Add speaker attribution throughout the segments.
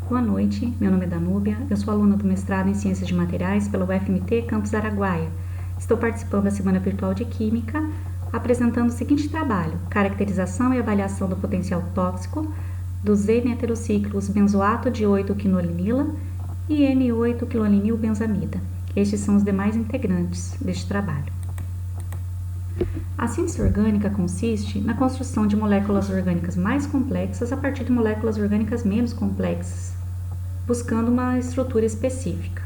Speaker 1: Boa noite, meu nome é Danúbia, eu sou aluna do mestrado em Ciências de Materiais pela UFMT Campus Araguaia. Estou participando da Semana Virtual de Química, apresentando o seguinte trabalho: caracterização e avaliação do potencial tóxico dos N-heterociclos benzoato de 8-quinolinila e N8-quilolinilbenzamida. Estes são os demais integrantes deste trabalho. A síntese orgânica consiste na construção de moléculas orgânicas mais complexas a partir de moléculas orgânicas menos complexas, buscando uma estrutura específica.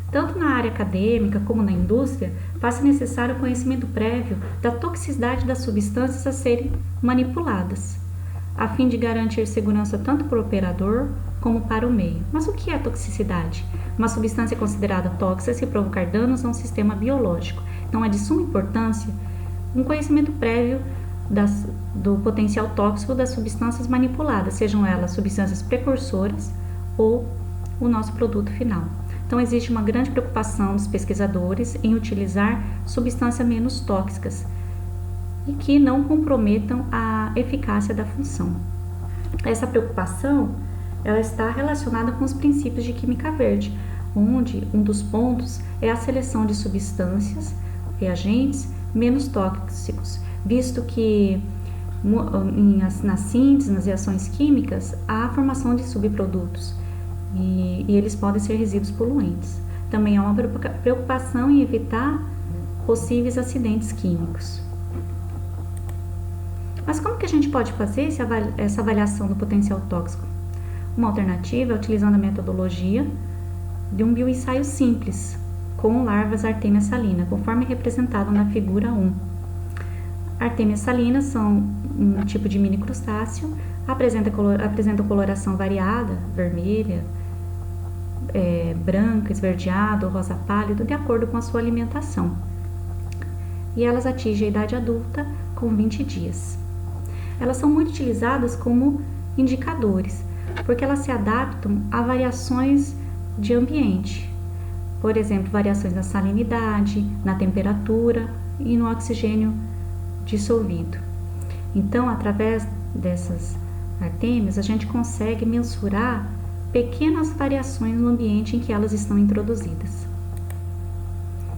Speaker 1: Tanto na área acadêmica como na indústria, faz-se necessário o conhecimento prévio da toxicidade das substâncias a serem manipuladas, a fim de garantir segurança tanto para o operador como para o meio. Mas o que é toxicidade? Uma substância considerada tóxica se provocar danos a um sistema biológico. Então, é de suma importância um conhecimento prévio do potencial tóxico das substâncias manipuladas, sejam elas substâncias precursoras ou o nosso produto final. Então, existe uma grande preocupação dos pesquisadores em utilizar substâncias menos tóxicas e que não comprometam a eficácia da função. Essa preocupação ela está relacionada com os princípios de química verde, onde um dos pontos é a seleção de substâncias, reagentes, menos tóxicos, visto que nas síntese, nas reações químicas, há a formação de subprodutos e eles podem ser resíduos poluentes. Também há uma preocupação em evitar possíveis acidentes químicos. Mas como que a gente pode fazer essa avaliação do potencial tóxico? Uma alternativa é utilizando a metodologia de um bioensaio simples, com larvas Artemia salina, conforme representado na figura 1. Artemia salina são um tipo de mini crustáceo, apresentam coloração variada, vermelha, branca, esverdeado, rosa pálido, de acordo com a sua alimentação. E elas atingem a idade adulta com 20 dias. Elas são muito utilizadas como indicadores, porque elas se adaptam a variações de ambiente. Por exemplo, variações na salinidade, na temperatura e no oxigênio dissolvido. Então, através dessas artêmias, a gente consegue mensurar pequenas variações no ambiente em que elas estão introduzidas.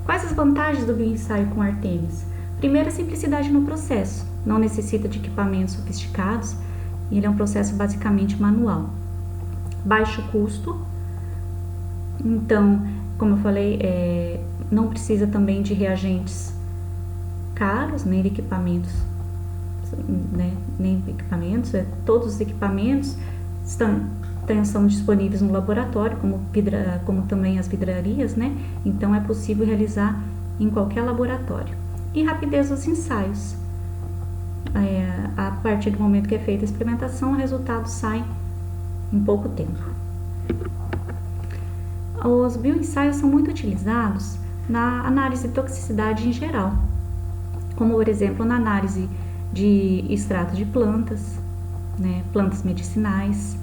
Speaker 1: Quais as vantagens do bioensaio com artêmias? Primeiro, a simplicidade no processo. Não necessita de equipamentos sofisticados e ele é um processo basicamente manual. Baixo custo. Então, como eu falei, não precisa também de reagentes caros, nem de equipamentos, todos os equipamentos são disponíveis no laboratório, como também as vidrarias, né? Então, é possível realizar em qualquer laboratório. E rapidez dos ensaios. A partir do momento que é feita a experimentação, o resultado sai em pouco tempo. Os bioensaios são muito utilizados na análise de toxicidade em geral, como, por exemplo, na análise de extrato de plantas, né, plantas medicinais.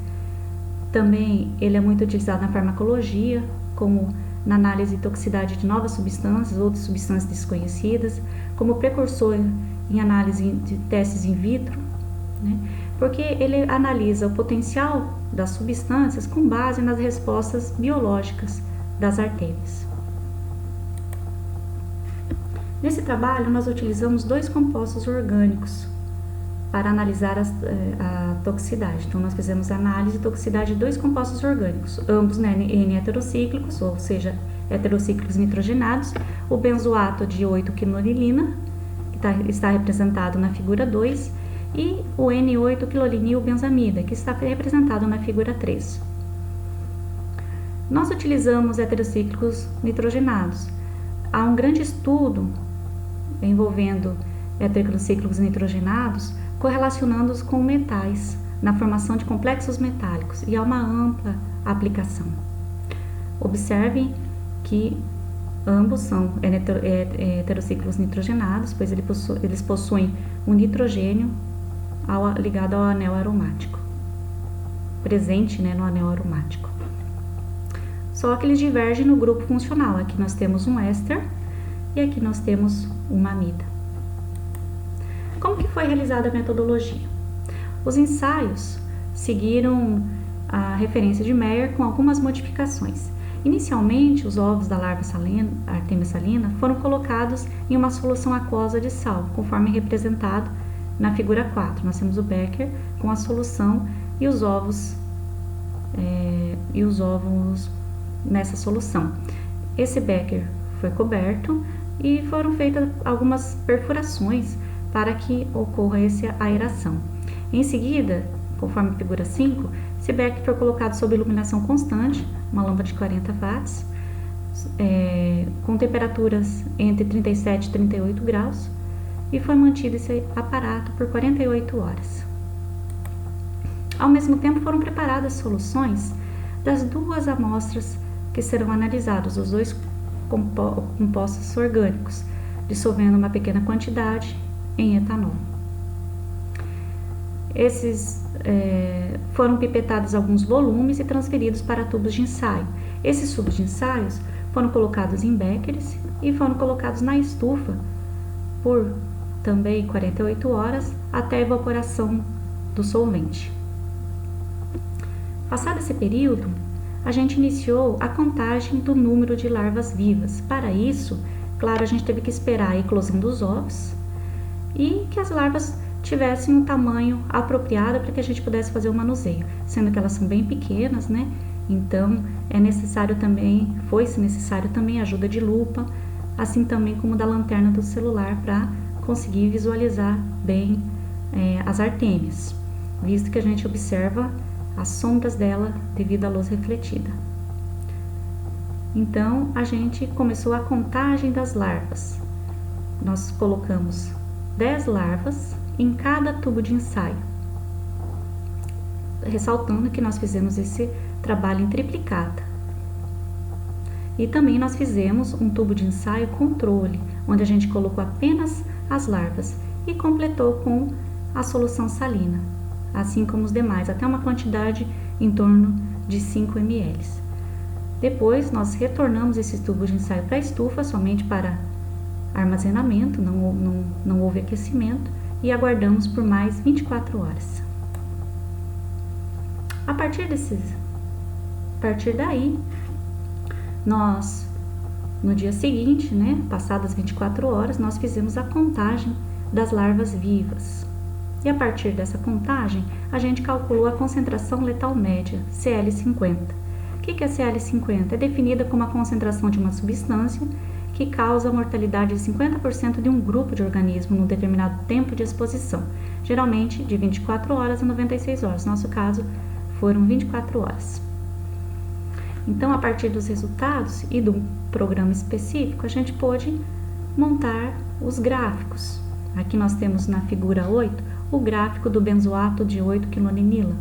Speaker 1: Também ele é muito utilizado na farmacologia, como na análise de toxicidade de novas substâncias ou de substâncias desconhecidas, como precursor em análise de testes in vitro, né, porque ele analisa o potencial das substâncias com base nas respostas biológicas das artêmias. Nesse trabalho, nós utilizamos 2 compostos orgânicos para analisar a toxicidade. Então, nós fizemos a análise de toxicidade de 2 compostos orgânicos, ambos N-heterocíclicos, ou seja, heterocíclicos nitrogenados, o benzoato de 8-quinolilina, que está representado na figura 2, e o N8-quilolinilbenzamida, que está representado na figura 3. Nós utilizamos heterocíclicos nitrogenados. Há um grande estudo envolvendo heterocíclicos nitrogenados, correlacionando-os com metais, na formação de complexos metálicos, e há uma ampla aplicação. Observem que ambos são heterocíclicos nitrogenados, pois eles possuem um nitrogênio ligado ao anel aromático, presente, né, no anel aromático. Só que eles divergem no grupo funcional. Aqui nós temos um éster e aqui nós temos uma amida. Como que foi realizada a metodologia? Os ensaios seguiram a referência de Meyer com algumas modificações. Inicialmente, os ovos da larva salina, Artemia salina, foram colocados em uma solução aquosa de sal, conforme representado na figura 4. Nós temos o becker com a solução e os ovos nessa solução. Esse becker foi coberto e foram feitas algumas perfurações para que ocorra essa aeração. Em seguida, conforme a figura 5, esse becker foi colocado sob iluminação constante, uma lâmpada de 40 watts, com temperaturas entre 37 e 38 graus, e foi mantido esse aparato por 48 horas. Ao mesmo tempo, foram preparadas soluções das duas amostras que serão analisadas, os dois compostos orgânicos, dissolvendo uma pequena quantidade em etanol. Esses foram pipetados alguns volumes e transferidos para tubos de ensaio. Esses tubos de ensaios foram colocados em beckers e foram colocados na estufa por também 48 horas até a evaporação do solvente. Passado esse período, a gente iniciou a contagem do número de larvas vivas. Para isso, claro, a gente teve que esperar a eclosão dos ovos e que as larvas tivessem um tamanho apropriado para que a gente pudesse fazer o manuseio, sendo que elas são bem pequenas, né? Então, foi-se necessário também a ajuda de lupa, assim também como da lanterna do celular para conseguir visualizar bem as artêmias, visto que a gente observa as sombras dela devido à luz refletida. Então, a gente começou a contagem das larvas. Nós colocamos 10 larvas em cada tubo de ensaio, ressaltando que nós fizemos esse trabalho em triplicata. E também nós fizemos um tubo de ensaio controle, onde a gente colocou apenas as larvas e completou com a solução salina, assim como os demais, até uma quantidade em torno de 5 ml. Depois, nós retornamos esses tubos de ensaio para a estufa, somente para armazenamento, não houve aquecimento, e aguardamos por mais 24 horas. A partir daí, nós, no dia seguinte, passadas 24 horas, nós fizemos a contagem das larvas vivas. E a partir dessa contagem, a gente calculou a concentração letal média, CL50. O que é CL50? É definida como a concentração de uma substância que causa a mortalidade de 50% de um grupo de organismos num determinado tempo de exposição, geralmente de 24 horas a 96 horas. No nosso caso, foram 24 horas. Então, a partir dos resultados e do programa específico, a gente pôde montar os gráficos. Aqui nós temos na figura 8 o gráfico do benzoato de 8-quilolinila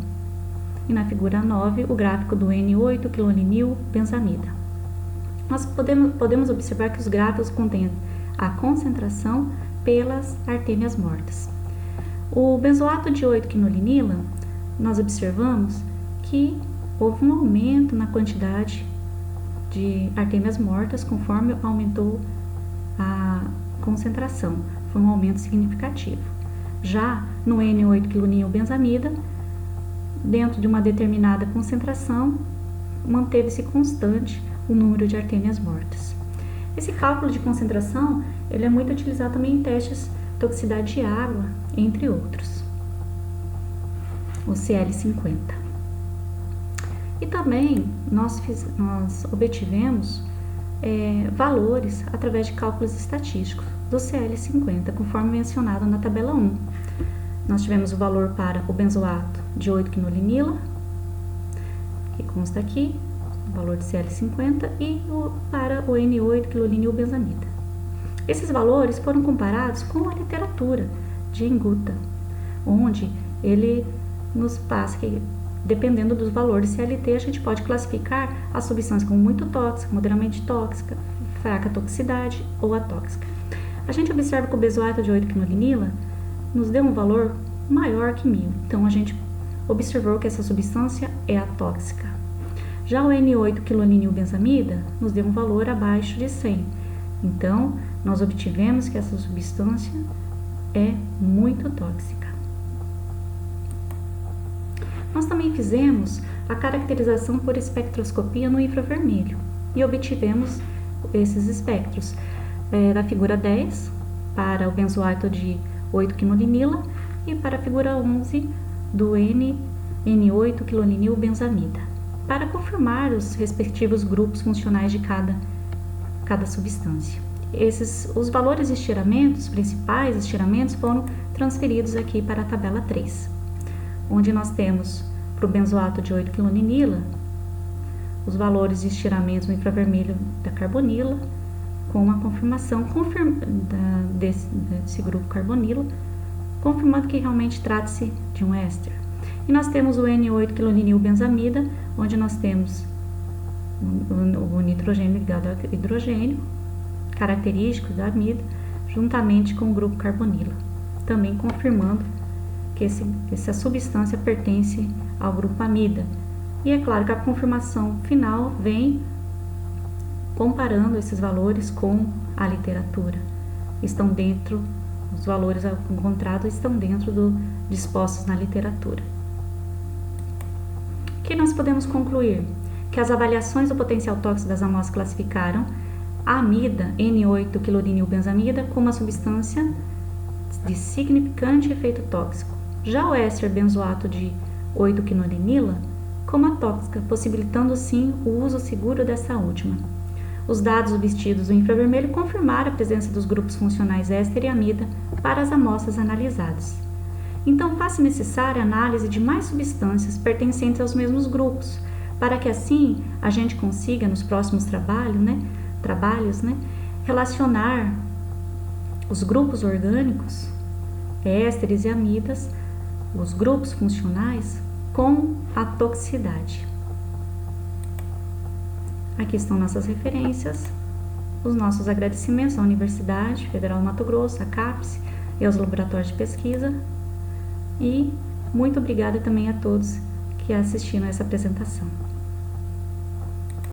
Speaker 1: e na figura 9 o gráfico do N8-quilolinilbenzamida. Nós podemos observar que os gráficos contêm a concentração pelas artêmias mortas. O benzoato de 8-quinolinila, nós observamos que houve um aumento na quantidade de artêmias mortas conforme aumentou a concentração. Foi um aumento significativo. Já no N8-quilolinilbenzamida, dentro de uma determinada concentração, manteve-se constante o número de artêmias mortas. Esse cálculo de concentração ele é muito utilizado também em testes de toxicidade de água, entre outros. O CL50. E também nós obtivemos valores através de cálculos estatísticos do CL50, conforme mencionado na tabela 1. Nós tivemos o valor para o benzoato de 8-quinolinila, que consta aqui, o valor de CL50, e para o N8-quilolinilbenzamida. Esses valores foram comparados com a literatura de Enguta, onde ele nos passa que, dependendo dos valores de CLT, a gente pode classificar as substâncias como muito tóxica, moderadamente tóxica, fraca toxicidade ou atóxica. A gente observa que o benzoato de 8-quinolinila nos deu um valor maior que 1000, então a gente observou que essa substância é atóxica. Já o N8-quilolinilbenzamida nos deu um valor abaixo de 100, então nós obtivemos que essa substância é muito tóxica. Nós também fizemos a caracterização por espectroscopia no infravermelho e obtivemos esses espectros da figura 10 para o benzoato de 8-quinolinila e para a figura 11 do N8-quilolinilbenzamida, para confirmar os respectivos grupos funcionais de cada substância. Os valores de estiramentos, principais estiramentos, foram transferidos aqui para a tabela 3, onde nós temos para o benzoato de 8-quilolinila os valores de estiramentos no infravermelho da carbonila, com a confirmação desse grupo carbonila, confirmando que realmente trata-se de um éster. E nós temos o N8-quilolinilbenzamida, onde nós temos o nitrogênio ligado ao hidrogênio, característico da amida, juntamente com o grupo carbonila, também confirmando que essa substância pertence ao grupo amida. E é claro que a confirmação final vem comparando esses valores com a literatura. Os valores encontrados estão dentro dispostos na literatura. O que nós podemos concluir? Que as avaliações do potencial tóxico das amostras classificaram a amida, N8-quilolinilbenzamida, como uma substância de significante efeito tóxico. Já o éster benzoato de 8-quinolinila como atóxica, possibilitando sim o uso seguro dessa última. Os dados obtidos do infravermelho confirmaram a presença dos grupos funcionais éster e amida para as amostras analisadas. Então, faz-se necessária a análise de mais substâncias pertencentes aos mesmos grupos, para que assim a gente consiga, nos próximos trabalhos, relacionar os grupos orgânicos, ésteres e amidas, os grupos funcionais, com a toxicidade. Aqui estão nossas referências, os nossos agradecimentos à Universidade Federal do Mato Grosso, à CAPES e aos laboratórios de pesquisa. E muito obrigada também a todos que assistiram a essa apresentação.